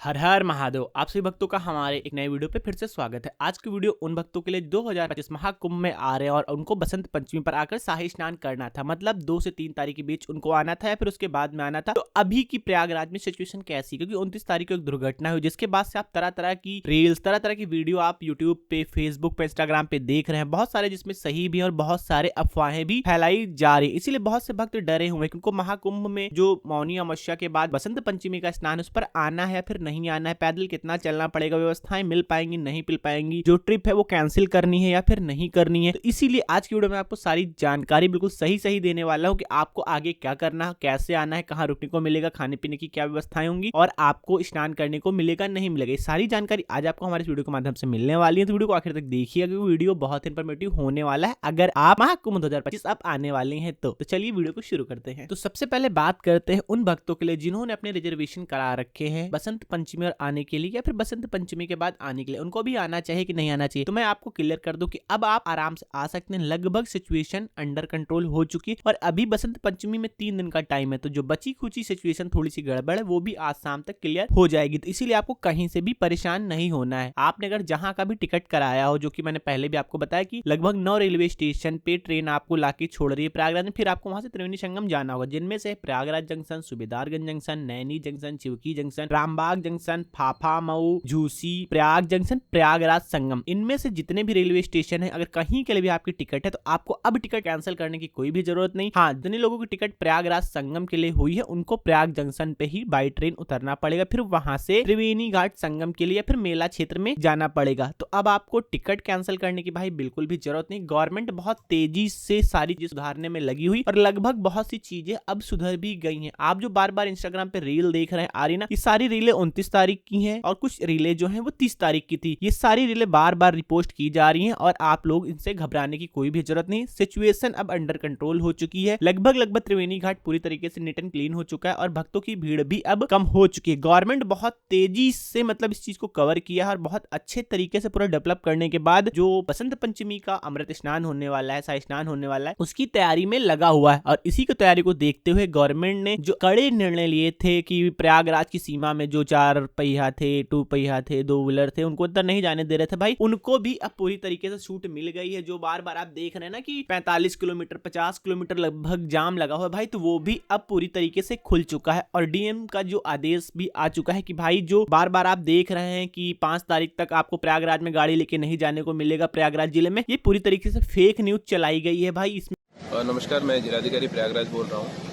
हर हर महादेव। आप सभी भक्तों का हमारे एक नए वीडियो पे फिर से स्वागत है। आज की वीडियो उन भक्तों के लिए 2025 महाकुंभ में आ रहे हैं और उनको बसंत पंचमी पर आकर शाही स्नान करना था। मतलब 2 से 3 तारीख के बीच उनको आना था या फिर उसके बाद में आना था। तो अभी की प्रयागराज में सिचुएशन कैसी, क्योंकि 29 तारीख को एक दुर्घटना हुई जिसके बाद से आप तरह तरह की रील्स, तरह तरह की वीडियो आप यूट्यूब पे, फेसबुक पे, इंस्टाग्राम पे देख रहे हैं। बहुत सारे जिसमें सही भी है और बहुत सारे अफवाहें भी फैलाई जा रही है। इसीलिए बहुत से भक्त डरे हुए हैं कि उनको महाकुंभ में जो मौनी अमावस्या के बाद बसंत पंचमी का स्नान, उस पर आना है या फिर नहीं आना है, पैदल कितना चलना पड़ेगा, व्यवस्थाएं मिल पाएंगी नहीं मिल पाएंगी, जो ट्रिप है वो कैंसिल करनी है या फिर नहीं करनी है। तो इसीलिए आज की वीडियो में आपको सारी जानकारी बिल्कुल सही सही देने वाला हूं कि आपको आगे क्या करना है, कैसे आना है, कहां रुकने को मिलेगा, खाने पीने की क्या व्यवस्थाएं होंगी और आपको स्नान करने को मिलेगा नहीं मिलेगा। ये सारी जानकारी आज आपको हमारे वीडियो के माध्यम से मिलने वाली है। तो वीडियो को आखिर तक देखिएगा क्योंकि वीडियो बहुत इंफॉर्मेटिव होने वाला है अगर आप महाकुंभ 2025 अब आने वाले हैं तो चलिए वीडियो को शुरू करते हैं। तो सबसे पहले बात करते हैं उन भक्तों के लिए जिन्होंने अपने रिजर्वेशन करा रखे हैं बसंत पंचमी और आने के लिए या फिर बसंत पंचमी के बाद आने के लिए। उनको भी आना चाहिए कि नहीं आना चाहिए। तो मैं आपको क्लियर कर दूं कि अब आप आराम से आ सकते हैं। लगभग सिचुएशन अंडर कंट्रोल हो चुकी है और अभी बसंत पंचमी में 3 दिन का टाइम है। तो जो बची खुची सिचुएशन थोड़ी सी गड़बड़ है वो भी आज शाम तक क्लियर हो जाएगी। तो इसीलिए आपको कहीं से भी परेशान नहीं होना है। आपने अगर जहां का भी टिकट कराया हो, जो कि मैंने पहले भी आपको बताया कि लगभग 9 रेलवे स्टेशन पे ट्रेन आपको लाके छोड़ रही है प्रयागराज में, फिर आपको वहां से त्रिवेणी संगम जाना होगा, जिनमें से Prayagraj junction, Subedarganj junction, Naini junction, Cheoki junction, Rambagh junction, Phaphamau, Jhusi, Prayag junction, Prayagraj Sangam. इनमें से जितने भी रेलवे स्टेशन है, अगर कहीं के लिए भी आपकी टिकट है तो आपको अब टिकट कैंसिल करने की कोई भी जरूरत नहीं। हाँ, जितने लोगों की टिकट प्रयागराज संगम के लिए हुई है उनको प्रयाग जंक्शन पे ही बाई ट्रेन उतरना पड़ेगा, फिर वहां से त्रिवेणी घाट संगम के लिए या फिर मेला क्षेत्र में जाना पड़ेगा। तो अब आपको टिकट कैंसिल करने की भाई बिल्कुल भी जरूरत नहीं। गवर्नमेंट बहुत तेजी से सारी चीज सुधारने में लगी हुई और लगभग बहुत सी चीजें अब सुधर भी गई हैं। आप जो बार बार इंस्टाग्राम पे रील देख रहे हैं आ रही ना, ये सारी रीलें 29 तारीख की हैं और कुछ रीलें जो हैं वो 30 तारीख की थी। ये सारी रीलें बार बार रिपोस्ट की जा रही हैं और आप लोग इनसे घबराने की कोई भी जरूरत नहीं। सिचुएशन अब अंडर कंट्रोल हो चुकी है। लगभग त्रिवेणी घाट पूरी तरीके से नीट एंड क्लीन हो चुका है और भक्तों की भीड़ भी अब कम हो चुकी है। गवर्नमेंट बहुत तेजी से मतलब इस चीज को कवर किया है और बहुत अच्छे तरीके से पूरा डेवलप करने के बाद जो बसंत पंचमी का अमृत स्नान होने वाला है, शाही स्नान होने वाला है, उसकी तैयारी में लगा हुआ है। और इसी की तैयारी को देखते हुए गवर्नमेंट ने जो कड़े निर्णय लिए थे कि प्रयागराज की सीमा में जो 4 पहिया थे, 2 पहिया थे, 2 व्हीलर थे, उनको अंदर नहीं जाने दे रहे थे भाई, उनको भी अब पूरी तरीके से छूट मिल गई है। जो बार बार आप देख रहे हैं ना कि 45 किलोमीटर 50 किलोमीटर लगभग जाम लगा हुआ है भाई, तो वो भी अब पूरी तरीके से खुल चुका है। और डीएम का जो आदेश भी आ चुका है कि भाई जो बार बार आप देख रहे हैं कि 5 तारीख तक आपको प्रयागराज में गाड़ी लेके नहीं जाने को मिलेगा प्रयागराज जिले में, ये पूरी तरीके से फेक न्यूज चलाई गई है भाई। इसमें नमस्कार, मैं जिलाधिकारी प्रयागराज बोल रहा हूँ।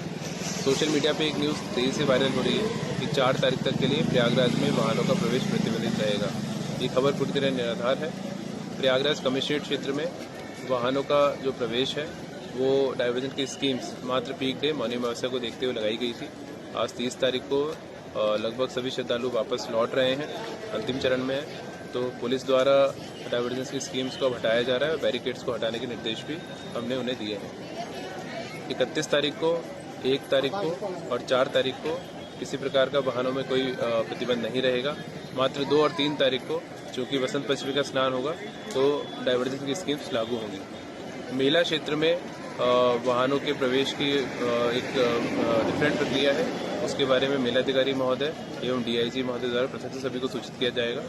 सोशल मीडिया पे एक न्यूज़ तेज़ी से वायरल हो रही है कि 4 तारीख तक के लिए प्रयागराज में वाहनों का प्रवेश प्रतिबंधित रहेगा। ये खबर पूरी तरह निराधार है। प्रयागराज कमिश्नरेट क्षेत्र में वाहनों का जो प्रवेश है वो डाइवर्जन की स्कीम्स मात्र पीक डे मौनी अमावस्या को देखते हुए लगाई गई थी। आज 30 तारीख को लगभग सभी श्रद्धालु वापस लौट रहे हैं, अंतिम चरण में है। तो पुलिस द्वारा डाइवर्जन की स्कीम्स को हटाया जा रहा है, बैरिकेड्स को हटाने के निर्देश भी हमने उन्हें दिए हैं। 31 तारीख को, 1 तारीख को और 4 तारीख को किसी प्रकार का वाहनों में कोई प्रतिबंध नहीं रहेगा। मात्र 2 और 3 तारीख को चूँकि बसंत पंचमी का स्नान होगा तो डाइवर्जन की स्कीम्स लागू होंगी। मेला क्षेत्र में वाहनों के प्रवेश की एक डिफरेंट प्रक्रिया है, उसके बारे में मेलाधिकारी महोदय एवं डीआईजी महोदय द्वारा प्रथम से सभी को सूचित किया जाएगा।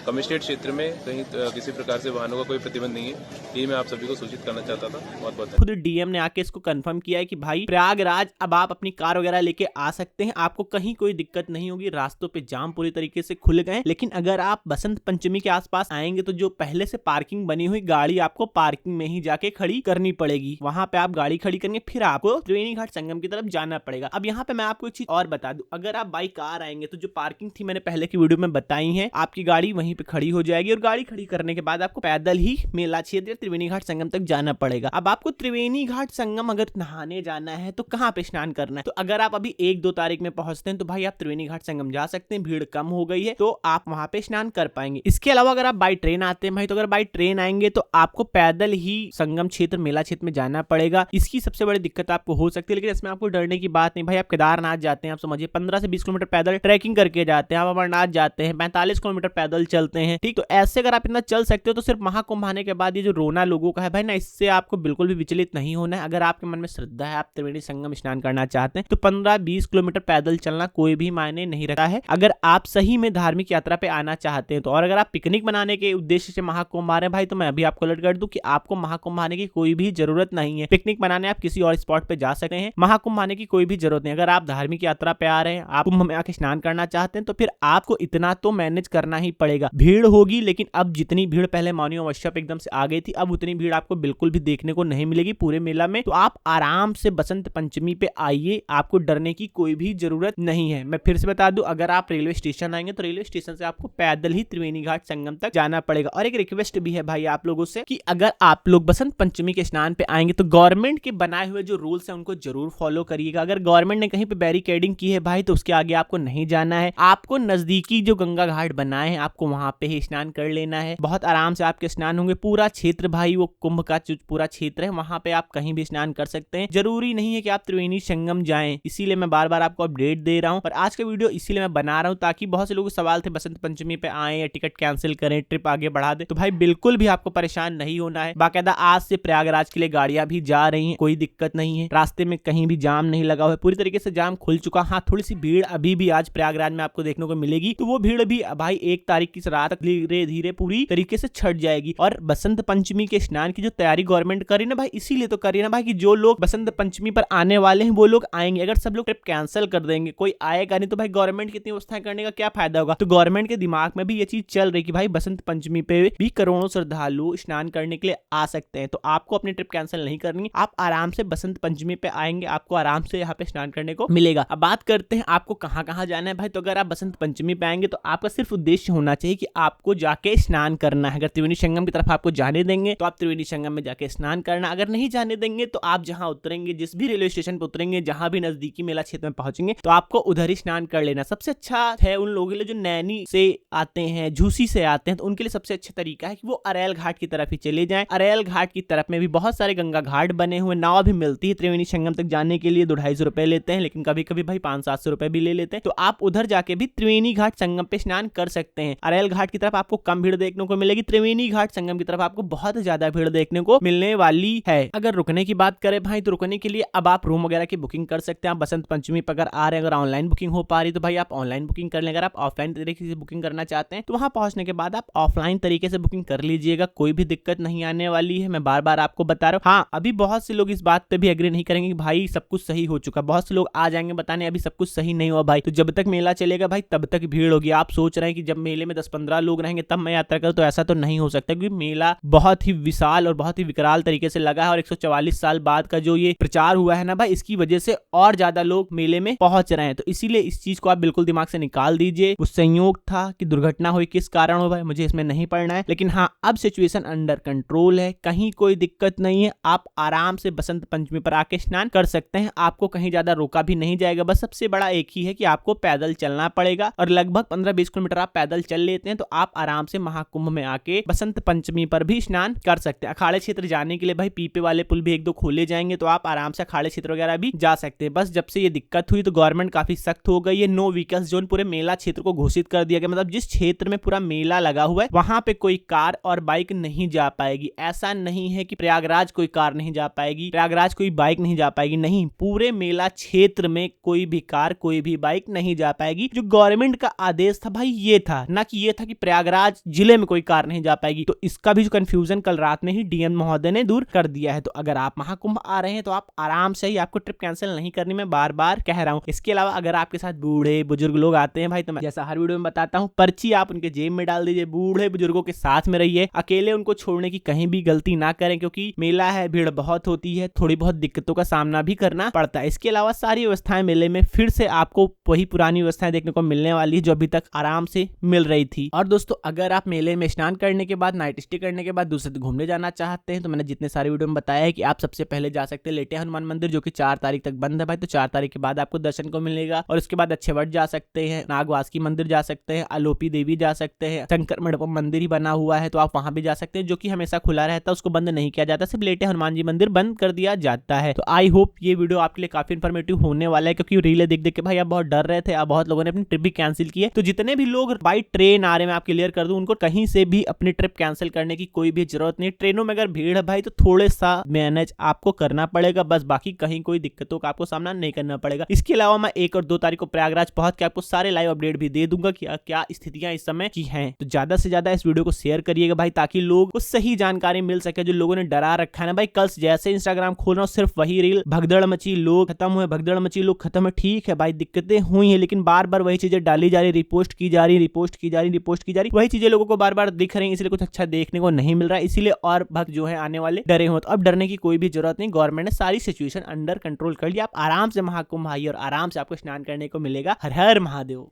कमिश्नरेट क्षेत्र में कहीं किसी प्रकार से वाहनों का कोई प्रतिबंध नहीं है, ये मैं आप सभी को सूचित करना चाहता था। बहुत बहुत खुद डीएम ने आके इसको कंफर्म किया है कि भाई प्रयागराज अब आप अपनी कार वगैरह लेके आ सकते हैं, आपको कहीं कोई दिक्कत नहीं होगी। रास्तों पे जाम पूरी तरीके से खुल गए। लेकिन अगर आप बसंत पंचमी के आसपास आएंगे तो जो पहले से पार्किंग बनी हुई गाड़ी आपको पार्किंग में ही जाके खड़ी करनी पड़ेगी। वहां पे आप गाड़ी खड़ी करेंगे, फिर आपको त्रिवेणी घाट संगम की तरफ जाना पड़ेगा। अब यहाँ पे मैं आपको एक चीज और बता दूं, अगर आप बाई कार आएंगे तो जो पार्किंग थी मैंने पहले की वीडियो में बताई है, आपकी गाड़ी वहीं पे खड़ी हो जाएगी और गाड़ी खड़ी करने के बाद आपको पैदल ही मेला क्षेत्र त्रिवेणी घाट संगम तक जाना पड़ेगा। अब आपको त्रिवेणी घाट संगम अगर नहाने जाना है तो कहाँ पे स्नान करना है, तो अगर आप अभी 1-2 तारीख में पहुंचते हैं तो भाई आप त्रिवेणी घाट संगम जा सकते हैं। भीड़ कम हो गई है तो आप वहां पे स्नान कर पाएंगे। इसके अलावा अगर आप बाई ट्रेन आते हैं भाई, तो अगर बाई ट्रेन आएंगे तो आपको पैदल ही संगम क्षेत्र मेला क्षेत्र में जाना पड़ेगा। इसकी सबसे बड़ी दिक्कत आपको हो सकती है, लेकिन इसमें आपको डरने की बात नहीं भाई। आप केदारनाथ जाते हैं, आप समझिए 15 से 20 किलोमीटर पैदल ट्रैकिंग करके जाते हैं। आप अमरनाथ जाते हैं, 45 किलोमीटर पैदल चलते हैं, ठीक। तो ऐसे अगर आप इतना चल सकते हो तो सिर्फ महाकुंभ आने के बाद ये जो रोना लोगों का है भाई ना, इससे आपको बिल्कुल भी विचलित नहीं होना है। अगर आपके मन में श्रद्धा है, आप त्रिवेणी संगम स्नान करना चाहते हैं, तो 15-20 किलोमीटर पैदल चलना कोई भी मायने नहीं रखता है अगर आप सही में धार्मिक यात्रा पे आना चाहते हैं तो। और अगर आप पिकनिक मनाने के उद्देश्य से महाकुंभ आ रहे हैं भाई, तो मैं अभी आपको अलर्ट कर दूं कि आपको महाकुंभ आने की कोई भी जरूरत नहीं है। पिकनिक मनाने आप किसी और स्पॉट पे जा सकते हैं, महाकुंभ आने की कोई भी जरूरत नहीं। अगर आप धार्मिक यात्रा पे आ रहे हैं, आप कुंभ में आके स्नान करना चाहते हैं, तो फिर आपको इतना तो मैनेज करना ही पड़ेगा। भीड़ होगी, लेकिन अब जितनी भीड़ पहले मौनी अमावस्या पे एकदम से आ गई थी, अब उतनी भीड़ आपको बिल्कुल भी देखने को नहीं मिलेगी पूरे मेला में। तो आप आराम से बसंत पंचमी पे आइए, आपको डरने की कोई भी जरूरत नहीं है। मैं फिर से बता दूं, अगर आप रेलवे स्टेशन आएंगे तो रेलवे स्टेशन से आपको पैदल ही त्रिवेणी घाट संगम तक जाना पड़ेगा। और एक रिक्वेस्ट भी है भाई आप लोगों से कि अगर आप लोग बसंत पंचमी के स्नान पे आएंगे तो गवर्नमेंट के बनाए हुए जो रूल्स हैं उनको जरूर फॉलो करिएगा। अगर गवर्नमेंट ने कहीं पे बैरिकेडिंग की है भाई, तो उसके आगे आपको नहीं जाना है। आपको नजदीकी जो गंगा घाट बनाए हैं, आपको वहां पे ही स्नान कर लेना है। बहुत आराम से आपके स्नान होंगे। पूरा क्षेत्र भाई वो कुंभ का जो पूरा क्षेत्र है, वहां पे आप कहीं भी स्नान कर सकते हैं। जरूरी नहीं है कि आप त्रिवेणी संगम जाएं, इसीलिए मैं बार बार आपको अपडेट दे रहा हूं। और आज का वीडियो इसीलिए मैं बना रहा हूं ताकि बहुत से लोगों के सवाल थे बसंत पंचमी पे आए या टिकट कैंसिल करें, ट्रिप आगे बढ़ा दे। तो भाई बिल्कुल भी आपको परेशान नहीं होना है। बाकायदा आज से प्रयागराज के लिए गाड़ियां भी जा रही हैं, कोई दिक्कत नहीं है। रास्ते में कहीं भी जाम नहीं लगा हुआ है, पूरी तरीके से जाम खुल चुका। हाँ, थोड़ी सी भीड़ अभी भी आज प्रयागराज में आपको देखने को मिलेगी, तो वो भीड़ भी भाई 1 तारीख की रात तक धीरे धीरे पूरी तरीके से छट जाएगी। और बसंत पंचमी के स्नान की जो तैयारी गवर्नमेंट करी ना भाई, इसीलिए तो करी ना भाई कि जो लोग बसंत पंचमी पर आने वाले हैं वो लोग आएंगे। अगर सब लोग ट्रिप कैंसिल कर देंगे, कोई आएगा नहीं, तो भाई गवर्नमेंट की इतनी व्यवस्थाएं करने का क्या फायदा होगा। तो गवर्नमेंट के दिमाग में भी ये चीज चल रही कि भाई बसंत पंचमी पे भी करोड़ों श्रद्धालु स्नान करने के लिए आ सकते हैं, तो आपको अपनी ट्रिप कैंसिल नहीं करनी। आप आराम से बसंत पंचमी पे आएंगे, आपको आराम से यहाँ पे स्नान करने को मिलेगा। अब बात करते हैं आपको कहाँ कहाँ जाना है भाई। तो अगर आप बसंत पंचमी पे आएंगे तो आपका सिर्फ उद्देश्य होना चाहिए कि आपको जाके स्नान करना है। अगर त्रिवेणी संगम की तरफ आपको जाने देंगे तो आप त्रिवेणी संगम में जाके स्नान करना। अगर नहीं जाने देंगे तो आप जहां उतरेंगे, जिस भी रेलवे स्टेशन पर उतरेंगे, जहां भी नजदीकी मेला क्षेत्र में पहुंचेंगे, तो आपको उधर ही स्नान कर लेना। सबसे अच्छा है उन लोगों के लिए जो नैनी से आते हैं, झूसी से आते हैं, तो उनके लिए सबसे अच्छा तरीका है कि वो अरेल घाट की तरफ ही चले जाएं। अरेल घाट की तरफ में भी बहुत सारे गंगा घाट बने हुए, नाव भी मिलती है त्रिवेणी संगम तक जाने के लिए। 250 रुपए लेते हैं, लेकिन कभी कभी भाई 500-700 रुपए भी ले लेते हैं। तो आप उधर जाके भी त्रिवेणी घाट संगम पे स्नान कर सकते हैं। अरेल घाट की तरफ आपको कम भीड़ देखने को मिलेगी, त्रिवेणी घाट संगम की तरफ आपको बहुत ज्यादा भीड़ देखने को मिलने वाली है। अगर रुकने की बात करें भाई, तो रुकने के लिए अब आप रूम वगैरह की बुकिंग कर सकते हैं। आप बसंत पंचमी पर अगर आ रहे हैं, अगर ऑनलाइन बुकिंग हो पा रही तो भाई आप ऑनलाइन बुकिंग कर लें। अगर आप ऑफलाइन तरीके से बुकिंग करना चाहते हैं तो वहां पहुंचने के बाद आप ऑफलाइन तरीके से बुकिंग कर लीजिएगा, कोई भी दिक्कत नहीं आने वाली है। मैं बार बार आपको बता रहा हूँ। हाँ, अभी बहुत से लोग इस बात पे भी एग्री नहीं करेंगे कि भाई सब कुछ सही हो चुका। बहुत से लोग आ जाएंगे बताने अभी सब कुछ सही नहीं हुआ भाई। तो जब तक मेला चलेगा भाई तब तक भीड़ होगी। आप सोच रहे हैं कि जब मेले में 10-15 लोग रहेंगे तब मैं यात्रा करूं, तो ऐसा तो नहीं हो सकता, क्योंकि मेला बहुत ही विशाल और बहुत ही विकराल तरीके से लगा है। और 144 साल बाद का जो ये प्रचार हुआ है ना भाई, इसकी वजह से और ज्यादा लोग मेले में पहुंच रहे हैं। तो इसीलिए इस चीज को आप बिल्कुल दिमाग से निकाल दीजिए। वो संयोग था कि दुर्घटना हुई, किस कारण हो भाई मुझे इसमें नहीं पड़ना है, लेकिन हाँ अब सिचुएशन अंडर कंट्रोल है, कहीं कोई दिक्कत नहीं है। आप आराम से बसंत पंचमी पर आके स्नान कर सकते हैं, आपको कहीं ज्यादा रोका भी नहीं जाएगा। बस सबसे बड़ा एक ही है कि आपको पैदल चलना पड़ेगा, और लगभग 15-20 किलोमीटर आप पैदल चल लेते हैं तो आप आराम से महाकुंभ में आके बसंत पंचमी पर भी स्नान कर सकते हैं। अखाड़े क्षेत्र जाने के लिए भाई पीपे वाले पुल भी 1-2 खोले जाएंगे, तो आप आराम से अखाड़े क्षेत्र वगैरह भी जा सकते हैं। बस जब से ये दिक्कत हुई तो गवर्नमेंट काफी सख्त हो गई है। नो व्हीकल्स जोन पूरे मेला क्षेत्र को घोषित कर दिया गया। मतलब जिस क्षेत्र में पूरा मेला लगा हुआ है वहां पे कोई कार और बाइक नहीं जा पाएगी। ऐसा नहीं है कि प्रयागराज कोई कार नहीं जा पाएगी, प्रयागराज कोई बाइक नहीं जा पाएगी, नहीं, पूरे मेला क्षेत्र में कोई भी कार कोई भी बाइक नहीं जा पाएगी। जो गवर्नमेंट का आदेश था भाई ये था, ना कि ये था कि प्रयागराज जिले में कोई कार नहीं जा पाएगी। तो इसका भी जो कंफ्यूजन कल रात में ही डीएम महोदय ने दूर कर दिया है। तो अगर आप महाकुंभ आ रहे हैं तो आप आराम से ही, आपको ट्रिप कैंसिल नहीं करनी, मैं बार बार कह रहा हूं। इसके अलावा अगर आपके साथ बूढ़े बुजुर्ग लोग आते हैं भाई, तो मैं जैसा हर वीडियो में बताता हूं, पर्ची आप उनके जेब में डाल दीजिए। बूढ़े बुजुर्गों के साथ में रहिए, अकेले उनको छोड़ने की कहीं भी गलती ना करें, क्योंकि मेला है, भीड़ बहुत होती है, थोड़ी बहुत दिक्कतों का सामना भी करना पड़ता है। इसके अलावा सारी व्यवस्थाएं मेले में फिर से आपको वही पुरानी व्यवस्थाएं देखने को मिलने वाली है जो अभी तक आराम से मिल रही थी। और दोस्तों अगर आप मेले में स्नान करने के बाद, नाइट स्टे करने के बाद दूसरे दिन घूमने जाना चाहते हैं, तो मैंने जितने सारे वीडियो में बताया है कि आप सबसे पहले जा सकते हैं लेटे हनुमान मंदिर, जो कि 4 तारीख तक बंद है भाई। तो 4 तारीख के बाद आपको दर्शन को मिलेगा। और उसके बाद अच्छे वट जा सकते हैं, नागवासकी मंदिर जा सकते हैं, आलोपी देवी जा सकते हैं, शंकर मंडपम मंदिर ही बना हुआ है तो आप वहां भी जा सकते हैं, जो कि हमेशा खुला रहता है, उसको बंद नहीं किया जाता, सिर्फ लेटे हनुमान जी मंदिर बंद कर दिया जाता है। तो आई होप ये वीडियो आपके लिए काफी इन्फॉर्मेटिव होने वाला है, क्योंकि रीले देख देख के भाई आप बहुत डर रहे थे, अब बहुत लोगों ने अपनी ट्रिप भी कैंसिल की है। तो जितने भी लोग बाई ट्रेन नारे में आप क्लियर कर दूं, उनको कहीं से भी अपनी ट्रिप कैंसिल करने की कोई भी जरूरत नहीं। ट्रेनों में अगर भीड़ है भाई तो थोड़े सा मैनेज आपको करना पड़ेगा, बस बाकी कहीं कोई दिक्कतों का आपको सामना नहीं करना पड़ेगा। इसके अलावा मैं 1 और 2 तारीख को प्रयागराज पहुंच के आपको सारे लाइव अपडेट भी दे दूंगा कि क्या स्थितियां इस समय की हैं। तो ज्यादा से ज्यादा इस वीडियो को शेयर करिएगा भाई, ताकि लोग को सही जानकारी मिल सके। जो लोगों ने डरा रखा है ना भाई, कल जैसे इंस्टाग्राम खोल रहा हूं सिर्फ वही रील, भगदड़ मची, लोग खत्म हुए, भगदड़ मची, लोग खत्म है। ठीक है भाई, दिक्कतें हुई है, लेकिन बार बार वही चीजें डाली जा रही, रिपोस्ट की जा रही, रिपोस्ट की जा रही, रिपोस्ट की जा रही, वही चीजें लोगों को बार बार दिख रही है, इसलिए कुछ अच्छा देखने को नहीं मिल रहा है। इसीलिए और भक्त जो है आने वाले डरे हो, तो अब डरने की कोई भी जरूरत नहीं। गवर्नमेंट ने सारी सिचुएशन अंडर कंट्रोल कर लिया। आप आराम से महाकुंभ आइए और आराम से आपको स्नान करने को मिलेगा। हर हर महादेव।